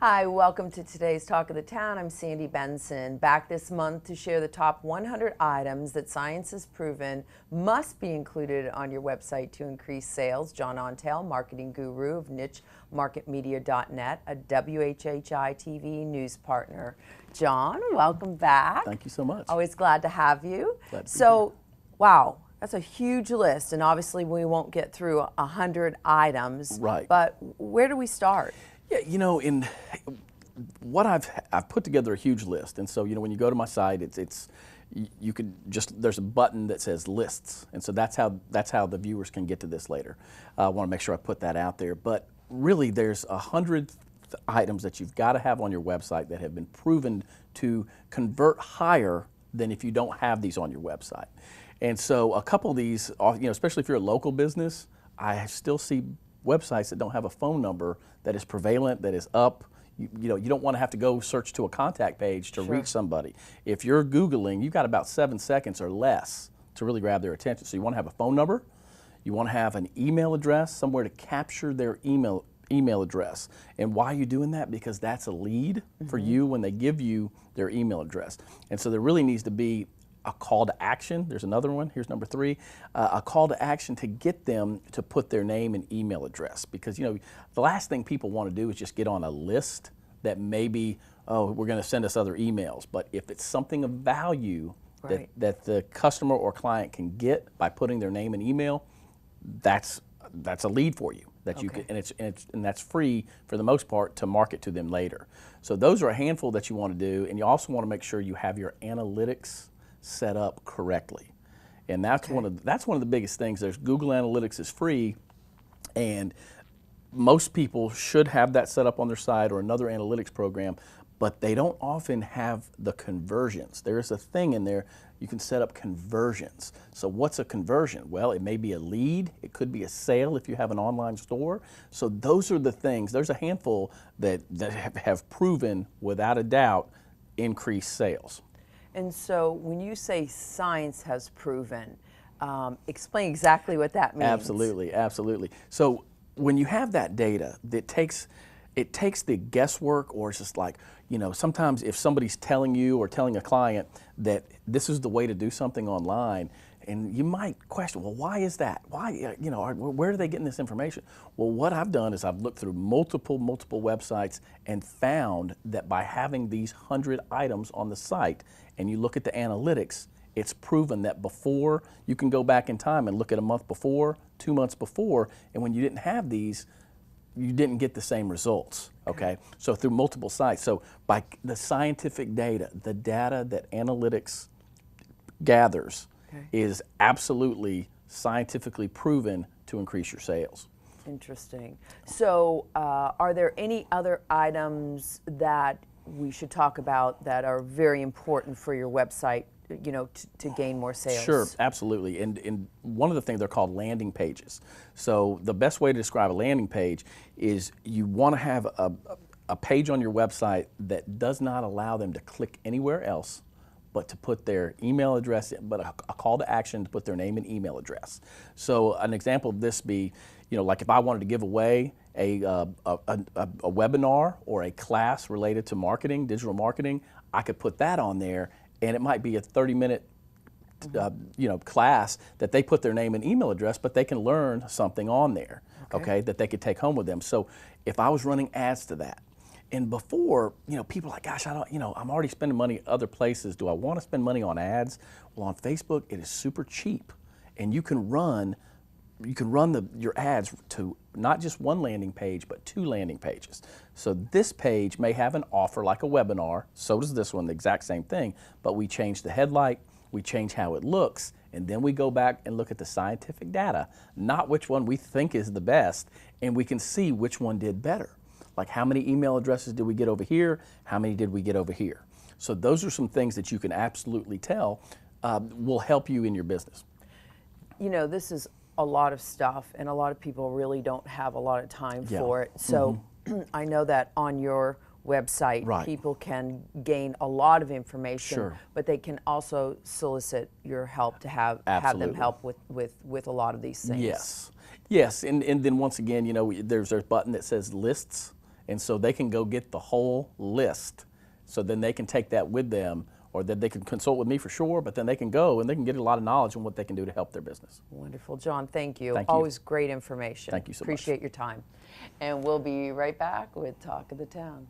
Hi, welcome to today's Talk of the Town. I'm Sandy Benson, back this month to share the top 100 items that science has proven must be included on your website to increase sales. John Ontel, marketing guru of nichemarketmedia.net, a WHHI TV news partner. John, welcome back. Thank you so much. Always glad to have you. Glad to be So, wow, that's a huge list, and obviously we won't get through 100 items. Right. But where do we start? Yeah, in what I've put together a huge list, and so when you go to my site, you could just there's a button that says lists, and so that's how the viewers can get to this later. I want to make sure I put that out there, but really there's 100 items that you've got to have on your website that have been proven to convert higher than if you don't have these on your website. And so a couple of these, especially if you're a local business, I still see websites that don't have a phone number that is prevalent, that is up. You don't want to have to go search to a contact page to reach somebody. If you're Googling, you've got about 7 seconds or less to really grab their attention. So you want to have a phone number, you want to have an email address, somewhere to capture their email address. And why are you doing that? Because that's a lead for you when they give you their email address. And so there really needs to be a call to action. There's another one. Here's number 3. A call to action to get them to put their name and email address. Because the last thing people want to do is just get on a list that maybe, we're going to send us other emails. But if it's something of value that the customer or client can get by putting their name and email, that's a lead for you. That you can, and that's free for the most part to market to them later. So those are a handful that you want to do, and you also want to make sure you have your analytics set up correctly, and that's one of the biggest things. There's Google Analytics is free, and most people should have that set up on their site or another analytics program, but they don't often have the conversions. There's a thing in there you can set up conversions. So what's a conversion? Well, it may be a lead, it could be a sale if you have an online store. So those are the things. There's a handful that have proven without a doubt increased sales. And so when you say science has proven, explain exactly what that means. Absolutely, absolutely. So when you have that data, it takes the guesswork, or it's just like, sometimes if somebody's telling you or telling a client that this is the way to do something online, and you might question, well, why is that? Why, where are they getting this information? Well, what I've done is I've looked through multiple websites and found that by having these 100 items on the site, and you look at the analytics, it's proven that before, you can go back in time and look at a month before, 2 months before, and when you didn't have these, you didn't get the same results, okay? So through multiple sites. So by the scientific data, the data that analytics gathers is absolutely scientifically proven to increase your sales. Interesting. So are there any other items that we should talk about that are very important for your website, to gain more sales? Sure, absolutely. And one of the things, they're called landing pages. So the best way to describe a landing page is you want to have a page on your website that does not allow them to click anywhere else but to put their email address in, but a call to action to put their name and email address. So an example of this be, like if I wanted to give away a webinar or a class related to marketing, digital marketing, I could put that on there, and it might be a 30-minute class that they put their name and email address, but they can learn something on there, okay, that they could take home with them. So if I was running ads to that, and before, people are like, gosh, I'm already spending money other places. Do I want to spend money on ads? Well, on Facebook, it is super cheap, and you can run your ads to not just one landing page, but 2 landing pages. So this page may have an offer like a webinar. So does this one, the exact same thing, but we change the headlight, we change how it looks, and then we go back and look at the scientific data, not which one we think is the best, and we can see which one did better. Like how many email addresses did we get over here? How many did we get over here? So those are some things that you can absolutely tell will help you in your business. This is a lot of stuff, and a lot of people really don't have a lot of time for it. So I know that on your website, people can gain a lot of information, but they can also solicit your help to have them help with a lot of these things. Yes, and then once again, there's a button that says lists, And so they can go get the whole list. So then they can take that with them, or that they can consult with me for sure, but then they can go and they can get a lot of knowledge on what they can do to help their business. Wonderful. John, thank you. Thank you. Always great information. Thank you so much. Appreciate your time. And we'll be right back with Talk of the Town.